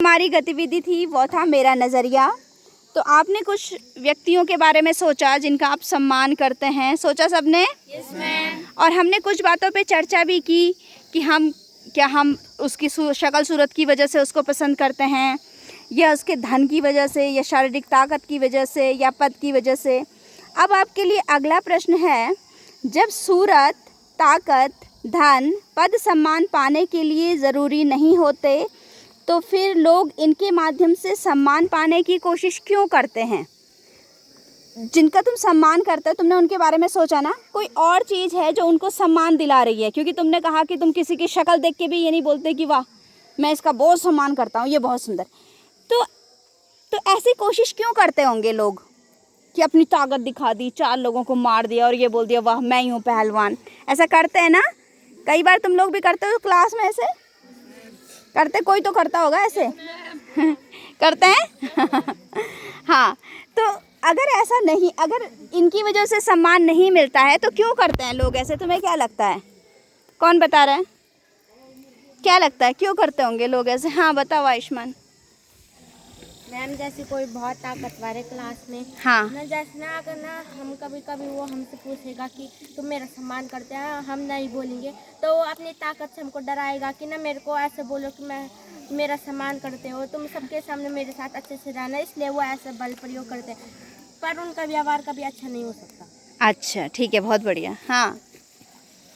हमारी गतिविधि थी वो था मेरा नज़रिया। तो आपने कुछ व्यक्तियों के बारे में सोचा जिनका आप सम्मान करते हैं, सोचा सबने? Yes ma'am. और हमने कुछ बातों पे चर्चा भी की कि हम उसकी शक्ल सूरत की वजह से उसको पसंद करते हैं, या उसके धन की वजह से, या शारीरिक ताकत की वजह से, या पद की वजह से। अब आपके लिए अगला प्रश्न है, जब सूरत, ताकत, धन, पद, सम्मान पाने के लिए ज़रूरी नहीं होते तो फिर लोग इनके माध्यम से सम्मान पाने की कोशिश क्यों करते हैं? जिनका तुम सम्मान करते हो, तुमने उनके बारे में सोचा ना, कोई और चीज़ है जो उनको सम्मान दिला रही है? क्योंकि तुमने कहा कि तुम किसी की शक्ल देख के भी ये नहीं बोलते कि वाह मैं इसका बहुत सम्मान करता हूँ, ये बहुत सुंदर। तो ऐसी कोशिश क्यों करते होंगे लोग कि अपनी ताकत दिखा दी, 4 लोगों को मार दिया और ये बोल दिया वाह मैं ही हूँ पहलवान? ऐसा करते हैं ना? कई बार तुम लोग भी करते हो क्लास में, ऐसे करते, कोई तो करता होगा ऐसे करते हैं हाँ, तो अगर इनकी वजह से सम्मान नहीं मिलता है तो क्यों करते हैं लोग ऐसे? तुम्हें क्या लगता है? कौन बता रहा है? क्या लगता है क्यों करते होंगे लोग ऐसे? हाँ बताओ आयुष्मान। मैम जैसे कोई बहुत ताकतवर है क्लास में, हाँ ना जैसे ना अगर ना हम कभी कभी वो हमसे पूछेगा कि तुम मेरा सम्मान करते हैं, हम नहीं बोलेंगे तो वो अपनी ताकत से हमको डराएगा कि ना मेरे को ऐसे बोलो कि मैं मेरा सम्मान करते हो, तुम सबके सामने मेरे साथ अच्छे से रहना, इसलिए वो ऐसे बल प्रयोग करते हैं। पर उनका व्यवहार कभी अच्छा नहीं हो सकता। अच्छा ठीक है, बहुत बढ़िया। हाँ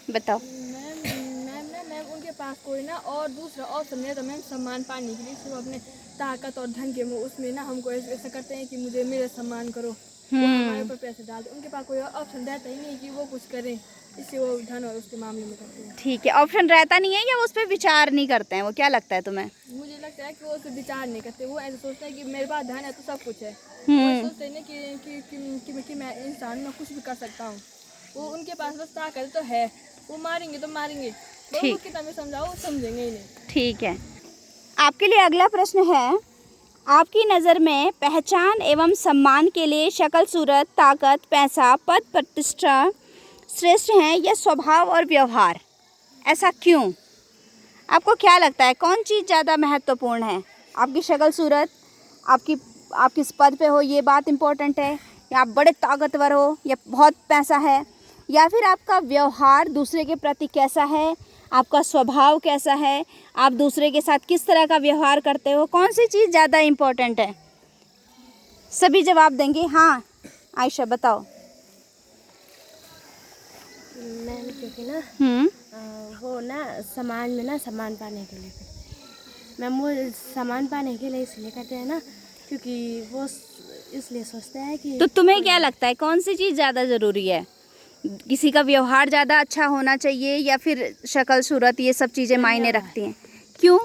बताओ। मैम उनके पास कोई ना और दूसरा ऑप्शन नहीं है, तो मैम सम्मान पाने के लिए सिर्फ अपने ताकत और धन के उसमें ना हमको ऐसा करते हैं कि मुझे मेरा सम्मान करो, वो हमारे ऊपर पैसे डालते। उनके पास कोई और ऑप्शन रहता ही नहीं कि वो कुछ करें, इससे वो धन और उसके मामले में करते हैं। ठीक है, ऑप्शन रहता नहीं है या वो उस पर विचार नहीं करते हैं? वो क्या लगता है तुम्हें? मुझे लगता है कि वो उस पर विचार नहीं करते, वो ऐसे सोचते हैं कि मेरे पास धन है तो सब कुछ है। वो सोचते हैं कि मैं इंसान में कुछ भी कर सकता हूँ। वो उनके पास बस ताकत तो है, वो मारेंगे तो मारेंगे, वो कितना भी समझाओ समझेंगे ही नहीं। ठीक है। आपके लिए अगला प्रश्न है, आपकी नज़र में पहचान एवं सम्मान के लिए शक्ल सूरत, ताकत, पैसा, पद, प्रतिष्ठा श्रेष्ठ हैं या स्वभाव और व्यवहार? ऐसा क्यों? आपको क्या लगता है कौन चीज़ ज़्यादा महत्वपूर्ण है? आपकी शक्ल सूरत, आप किस पद पे हो ये बात इम्पोर्टेंट है, या आप बड़े ताकतवर हो, या बहुत पैसा है, या फिर आपका व्यवहार दूसरे के प्रति कैसा है, आपका स्वभाव कैसा है, आप दूसरे के साथ किस तरह का व्यवहार करते हो? कौन सी चीज़ ज़्यादा इम्पोर्टेंट है? सभी जवाब देंगे। हाँ आयशा बताओ। मैम क्योंकि ना वो ना सम्मान में ना सम्मान पाने के लिए करते हैं। मैम वो सम्मान पाने के लिए इसलिए करते हैं ना क्योंकि वो इसलिए सोचते हैं कि। तो तुम्हें क्या लगता है कौन सी चीज़ ज़्यादा ज़रूरी है? किसी का व्यवहार ज़्यादा अच्छा होना चाहिए या फिर शक्ल सूरत, ये सब चीज़ें मायने रखती हैं? क्यों?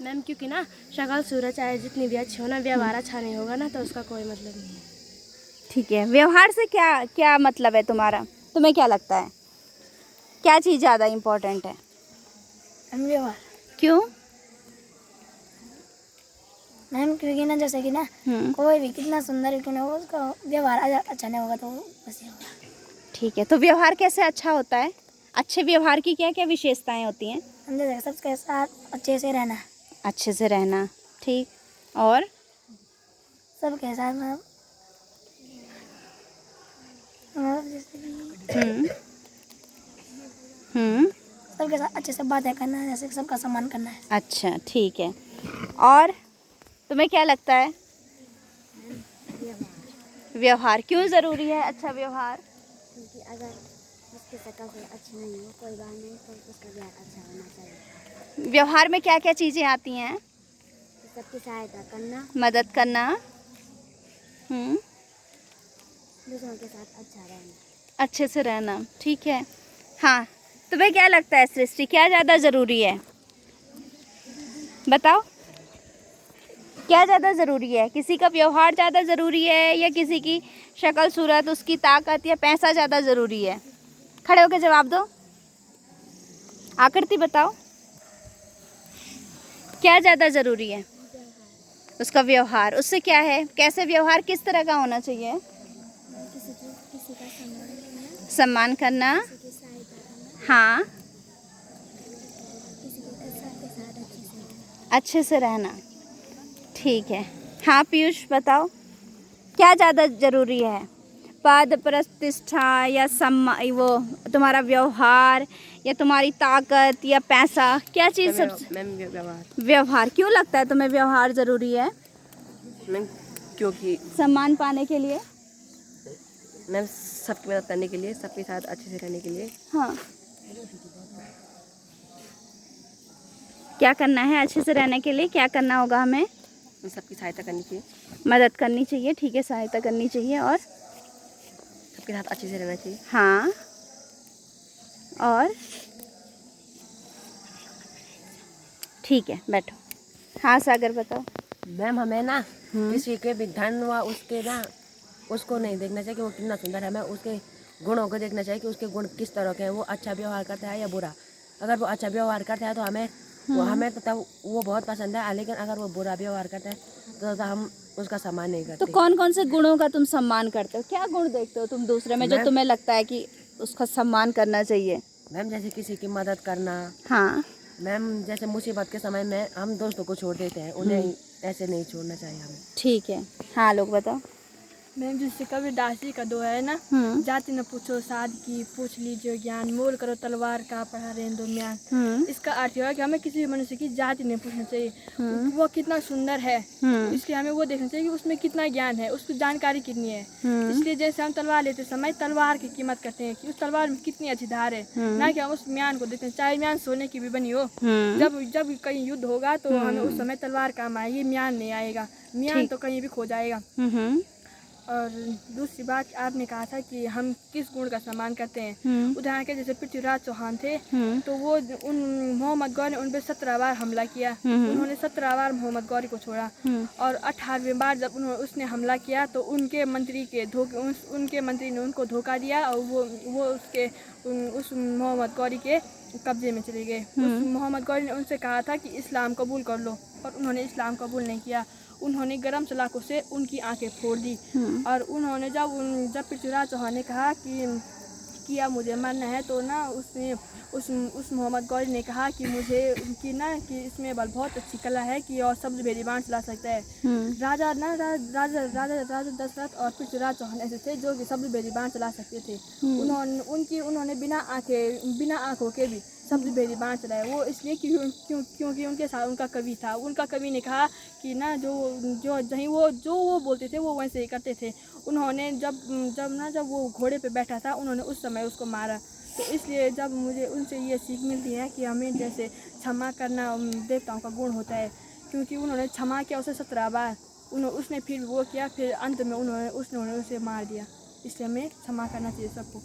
मैम क्योंकि ना शक्ल सूरत चाहे जितनी भी अच्छी हो ना, व्यवहार अच्छा नहीं होगा ना तो उसका कोई मतलब नहीं है। ठीक है, व्यवहार से क्या मतलब है तुम्हारा? तुम्हें क्या लगता है क्या चीज़ ज़्यादा इम्पोर्टेंट है? व्यवहार। क्यों? मैम क्योंकि ना जैसे कि ना कोई भी कितना सुंदर क्यों ना हो, उसका व्यवहार अच्छा नहीं होगा तो बस ये होगा। ठीक है, तो व्यवहार कैसे अच्छा होता है? अच्छे व्यवहार की क्या क्या विशेषताएं होती हैं? जैसे सबके साथ अच्छे से रहना। अच्छे से रहना, ठीक। और सबके साथ जैसे कि सबके साथ अच्छे से बातें करना है, जैसे सबका सम्मान करना है। अच्छा ठीक है। और तुम्हें क्या लगता है? व्यवहार क्यों ज़रूरी है? अच्छा व्यवहार क्योंकि अगर उसकी शक्ल से अच्छी नहीं हो कोई बात नहीं, तो उसका व्यवहार अच्छा होना चाहिए। व्यवहार में क्या क्या चीज़ें आती हैं? सबकी सहायता करना, मदद करना, दूसरों के साथ अच्छा रहना, अच्छे से रहना, ठीक है। हाँ, तुम्हें क्या लगता है सृष्टि क्या ज़्यादा ज़रूरी है? बताओ क्या ज़्यादा ज़रूरी है? किसी का व्यवहार ज़्यादा ज़रूरी है या किसी की शक्ल सूरत, उसकी ताकत या पैसा ज़्यादा ज़रूरी है? खड़े होकर जवाब दो। आकृति बताओ क्या ज़्यादा ज़रूरी है? उसका व्यवहार। उससे क्या है, कैसे व्यवहार किस तरह का होना चाहिए? किसी का सम्मान करना, किसी की सहायता करना, हाँ, किसी के साथ अच्छे से रहना। अच्छे से रहना। ठीक है। हाँ पीयूष बताओ, क्या ज़्यादा ज़रूरी है, पद प्रतिष्ठा या सम्मान, वो तुम्हारा व्यवहार या तुम्हारी ताकत या पैसा, क्या चीज़ सबसे? मैम व्यवहार। व्यवहार। क्यों लगता है तुम्हें व्यवहार ज़रूरी है? मैम क्योंकि सम्मान पाने के लिए? मैम सबकी मदद करने के लिए, सबके साथ अच्छे से रहने के लिए। हाँ, क्या करना है अच्छे से रहने के लिए? क्या करना होगा हमें? सबकी सहायता करनी चाहिए, मदद करनी चाहिए, ठीक है, सहायता करनी चाहिए, और सबके साथ अच्छे से रहना चाहिए। हाँ, और ठीक है, बैठो। हाँ सागर बताओ। मैम हमें ना किसी के भी धन व उसके ना उसको नहीं देखना चाहिए कि वो कितना सुंदर है, हमें उसके गुणों को देखना चाहिए कि उसके गुण किस तरह के हैं, वो अच्छा व्यवहार करता है या बुरा। अगर वो अच्छा व्यवहार करता है तो हमें तो तब वो बहुत पसंद है, लेकिन अगर वो बुरा व्यवहार करता है तो हम उसका सम्मान नहीं करते। तो कौन कौन से गुणों का तुम सम्मान करते हो? क्या गुण देखते हो तुम दूसरे में जो तुम्हें लगता है कि उसका सम्मान करना चाहिए? मैम जैसे किसी की मदद करना। हाँ, मैम जैसे मुसीबत के समय में हम दोस्तों को छोड़ देते हैं, उन्हें ऐसे नहीं छोड़ना चाहिए हमें। ठीक है। हाँ लोग बताओ। मैम जिससे कबीरदास जी का दोहा है ना, जाति न पूछो साध की, पूछ लीजिए ज्ञान, मोल करो तलवार का, पढ़ा रेंदो म्यान। इसका अर्थ यह है कि हमें किसी भी मनुष्य की जाति नहीं पूछना चाहिए, वो कितना सुंदर है, इसलिए हमें वो देखना चाहिए कि उसमें कितना ज्ञान है, उसकी जानकारी कितनी है। इसलिए जैसे हम तलवार लेते समय तलवार की कीमत करते हैं कि उस तलवार में कितनी अच्छी धार है, ना कि हम उस म्यान को देखते हैं, चाहे म्यान सोने की भी बनी हो। जब कहीं युद्ध होगा तो हमें उस समय तलवार काम आएगी, म्यान नहीं आएगा, म्यान तो कहीं भी खो जाएगा। और दूसरी बात, आपने कहा था कि हम किस गुण का सम्मान करते हैं। उदाहरण के जैसे पृथ्वीराज चौहान थे, तो वो मोहम्मद गौरी ने उन पर 17 बार हमला किया, उन्होंने 17 बार मोहम्मद गौरी को छोड़ा, और 18वें बार जब उसने हमला किया तो उनके मंत्री ने उनको धोखा दिया और वो उस मोहम्मद गौरी के कब्जे में चले गए। उस मोहम्मद गौरी ने उनसे कहा था कि इस्लाम कबूल कर लो, और उन्होंने इस्लाम कबूल नहीं किया। उन्होंने गरम सलाखों से उनकी आंखें फोड़ दी, और उन्होंने जब पृथ्वीराज चौहान ने कहा कि अब मुझे मरना है, तो ना उसने उस मोहम्मद गौरी ने कहा कि कि इसमें बहुत अच्छी कला है कि और शब्द भेदी बाण चला सकता है। राजा दशरथ और पृथ्वीराज चौहान ऐसे थे जो कि शब्द भेदी बाण चला सकते थे। उन्होंने बिना आंखों के भी शब्द भेदी बाण चलाए। वो इसलिए क्योंकि उनके साथ उनका कवि था। उनका कवि ने कहा कि ना जो वो बोलते थे वो वैसे ही करते थे। उन्होंने जब वो घोड़े पे बैठा था, उन्होंने उस समय उसको मारा। तो इसलिए जब मुझे उनसे ये सीख मिलती है कि हमें जैसे क्षमा करना देवताओं का गुण होता है, क्योंकि उन्होंने क्षमा किया उसे 17 बार, उसने फिर वो किया, फिर अंत में उन्होंने उसे मार दिया। इसलिए हमें क्षमा करना चाहिए सबको,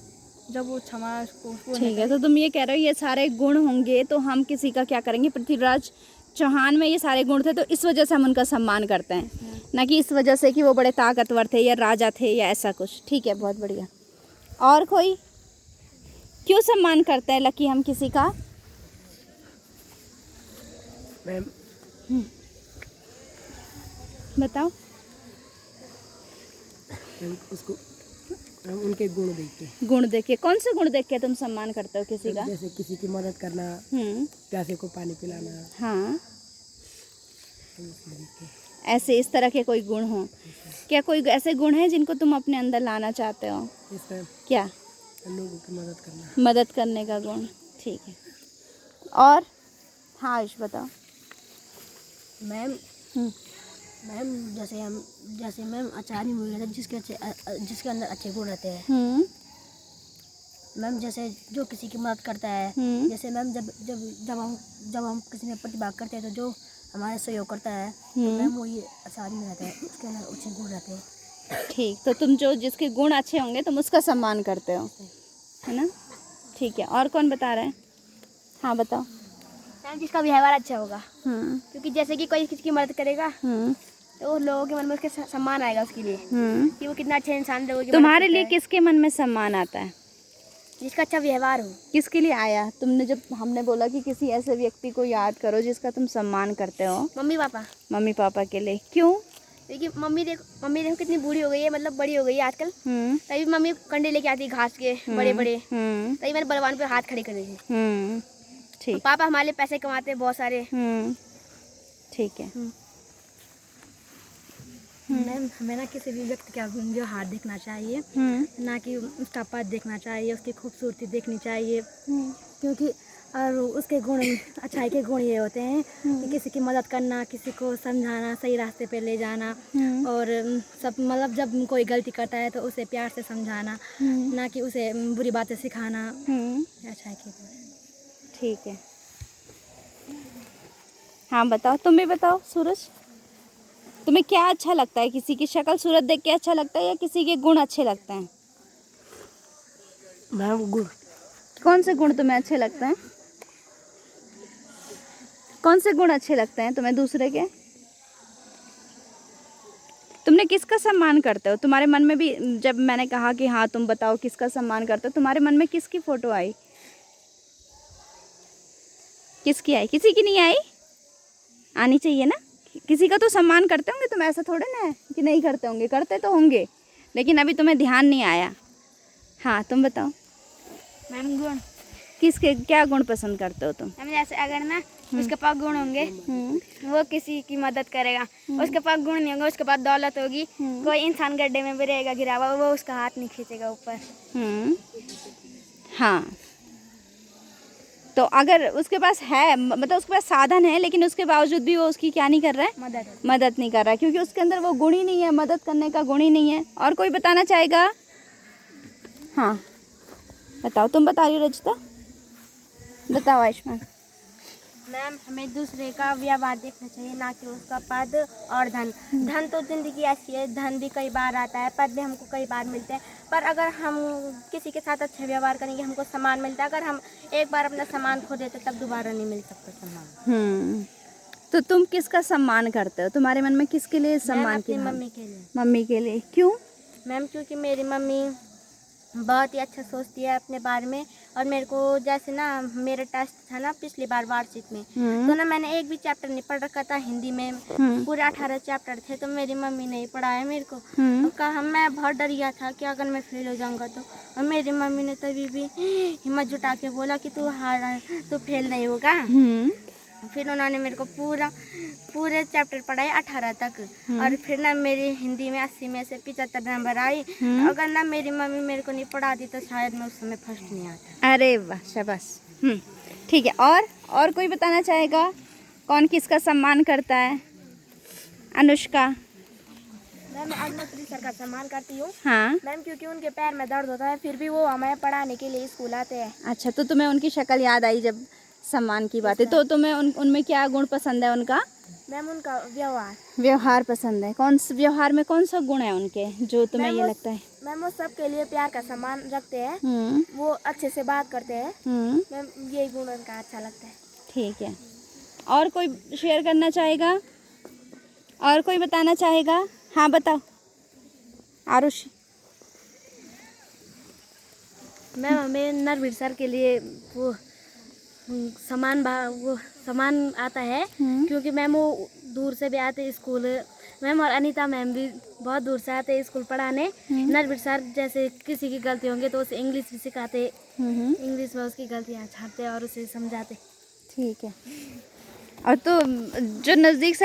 जब वो क्षमा को। ठीक है, तो तुम ये कह रहे हो ये सारे गुण होंगे तो हम किसी का क्या करेंगे? पृथ्वीराज चौहान में ये सारे गुण थे तो इस वजह से हम उनका सम्मान करते हैं, ना कि इस वजह से कि वो बड़े ताकतवर थे या राजा थे या ऐसा कुछ। ठीक है, बहुत बढ़िया। और कोई क्यों सम्मान करते हैं लकी हम किसी का? मैम बताओ। उसको हम उनके गुण देखते हैं। गुण देख के? कौन से गुण देख के तुम सम्मान करते हो किसी का? जैसे किसी की मदद करना, प्यासे को पानी पिलाना। हाँ, ऐसे इस तरह के कोई गुण हो? क्या कोई ऐसे गुण हैं जिनको तुम अपने अंदर लाना चाहते हो? क्या? लोगों की मदद करना, मदद करने का गुण। ठीक है। और हाँ आयुष बताओ। मैम जैसे मैम आचार्य मिल रहे थे जिसके अंदर अच्छे गुण रहते हैं। मैम जैसे जो किसी की मदद करता है, जैसे मैम जब हम किसी में प्रतिभाग करते हैं तो जो हमारा सहयोग करता है, तो मैम वो ये आचार्य में रहता है, उसके अंदर अच्छे गुण रहते हैं। ठीक, तो तुम जिसके गुण अच्छे होंगे तुम उसका सम्मान करते हो, है ना? ठीक है। और कौन बता रहा है? हाँ बताओ। मैम जिसका व्यवहार अच्छा होगा, क्योंकि जैसे कि कोई किसी की मदद करेगा तो लोगों के मन में उसके सम्मान आएगा उसके लिए, कि वो कितना अच्छा इंसान लोगों की। तुम्हारे लिए किसके मन में सम्मान आता है? जिसका अच्छा व्यवहार हो। किसके लिए आया? तुमने जब हमने बोला कि किसी ऐसे व्यक्ति को याद करो जिसका तुम सम्मान करते हो। Mummy papa. मम्मी पापा के लिए क्यों? क्योंकि मम्मी देखो कितनी बूढ़ी हो गई है, मतलब बड़ी हो गई है आजकल। तभी मम्मी कंडे लेके आती घास के बड़े बड़े, तभी मैंने बलवान पे हाथ खड़े कर दी थी। ठीक। पापा हमारे लिए पैसे कमाते हैं बहुत सारे। ठीक है। मैम हमें ना किसी भी व्यक्ति का व्यवहार देखना चाहिए, ना कि उसका पद देखना चाहिए, उसकी खूबसूरती देखनी चाहिए, क्योंकि और उसके गुण, अच्छाई के गुण ये होते हैं कि किसी की मदद करना, किसी को समझाना, सही रास्ते पे ले जाना, और सब मतलब जब कोई गलती करता है तो उसे प्यार से समझाना, ना कि उसे बुरी बातें सिखाना, अच्छाई के गुण। ठीक है, हाँ बताओ, तुम भी बताओ सूरज, तुम्हें क्या अच्छा लगता है? किसी की शक्ल सूरत देख के अच्छा लगता है या किसी के गुण अच्छे लगते हैं? मैम गुण, कौन से गुण तुम्हें अच्छे लगते हैं? कौन से गुण अच्छे लगते हैं तुम्हें दूसरे के? तुमने किसका सम्मान करते हो? तुम्हारे मन में भी, जब मैंने कहा कि हाँ तुम बताओ किसका सम्मान करते हो, तुम्हारे मन में किसकी फोटो आई? किसकी आई? किसी की नहीं आई? आनी चाहिए ना, किसी का तो सम्मान करते होंगे तुम, ऐसा थोड़े ना है कि नहीं करते होंगे, करते तो होंगे, लेकिन अभी तुम्हें ध्यान नहीं आया। हाँ तुम बताओ, मैम गुण, किसके क्या गुण पसंद करते हो तुम? हम जैसे अगर ना उसके पास गुण होंगे वो किसी की मदद करेगा, उसके पास गुण नहीं होंगे, उसके पास दौलत होगी, कोई इंसान गड्ढे में भी रहेगा गिरा हुआ, वो उसका हाथ नहीं खींचेगा ऊपर। हाँ, तो अगर उसके पास है, मतलब उसके पास साधन है, लेकिन उसके बावजूद भी वो उसकी क्या नहीं कर रहा है? मदद नहीं कर रहा है, क्योंकि उसके अंदर वो गुण ही नहीं है, मदद करने का गुण ही नहीं है। और कोई बताना चाहेगा? हाँ बताओ, तुम बता रही हो रजिता, बताओ आयुष्मान। मैम हमें दूसरे का व्यवहार देखना चाहिए, ना कि उसका पद और धन। धन तो जिंदगी ऐसी है, धन भी कई बार आता है, पद भी हमको कई बार मिलते हैं, पर अगर हम किसी के साथ अच्छा व्यवहार करेंगे हमको सम्मान मिलता है। अगर हम एक बार अपना सम्मान खो देते तब दोबारा नहीं मिल सकता सम्मान। तो तुम किसका सम्मान करते हो? तुम्हारे मन में किसके लिए सम्मान की? मम्मी के लिए। मम्मी के लिए, क्यों? मैम क्योंकि मेरी मम्मी बहुत ही अच्छा सोचती है अपने बारे में, और मेरे को जैसे ना मेरा टेस्ट था ना पिछली बार वार्षिक में, तो ना मैंने एक भी चैप्टर नहीं पढ़ रखा था हिंदी में, पूरे 18 चैप्टर थे, तो मेरी मम्मी ने पढ़ाया मेरे को। और कहा, मैं बहुत डर गया था कि अगर मैं फेल हो जाऊंगा तो, और मेरी मम्मी ने तभी भी हिम्मत जुटा के बोला कि तू फेल नहीं होगा। फिर उन्होंने मेरे को पूरे चैप्टर पढ़ाए 18 तक, और फिर ना मेरी हिंदी में 80 में से 75 नंबर आई। अगर ना मेरी मम्मी मेरे को नहीं पढ़ाती तो शायद मैं उस समय फर्स्ट नहीं आता। अरे वाह, शाबाश। ठीक है, और कोई बताना चाहेगा कौन किसका सम्मान करता है? अनुष्का। मैं अग्निहोत्री सर का सम्मान करती हूँ। हाँ मैम क्योंकि उनके पैर में दर्द होता है, फिर भी वो हमें पढ़ाने के लिए स्कूल आते हैं। अच्छा, तो तुम्हें उनकी शक्ल याद आई जब सम्मान की बात है, तो तुम्हें उनमें क्या गुण पसंद है? उनका मैम उनका व्यवहार पसंद है। व्यवहार में कौन सा गुण है उनके जो तुम्हें ये लगता है? मैम वो सबके लिए प्यार का सम्मान रखते हैं, वो अच्छे से बात करते हैं, मैम यही गुण उनका अच्छा लगता है। ठीक है, और कोई शेयर करना चाहेगा? और कोई बताना चाहेगा? हाँ बताओ आरुषि। मैम हमें नरवीर सर के लिए वो सामान आता है, क्योंकि मैम वो दूर से भी आते स्कूल, मैम और अनीता मैम भी बहुत दूर से आते स्कूल पढ़ाने। नरवीर सर जैसे किसी की गलती होंगे तो उसे इंग्लिश भी सिखाते, इंग्लिश में उसकी गलतियाँ छाटते और उसे समझाते। ठीक है, और तो जो नज़दीक से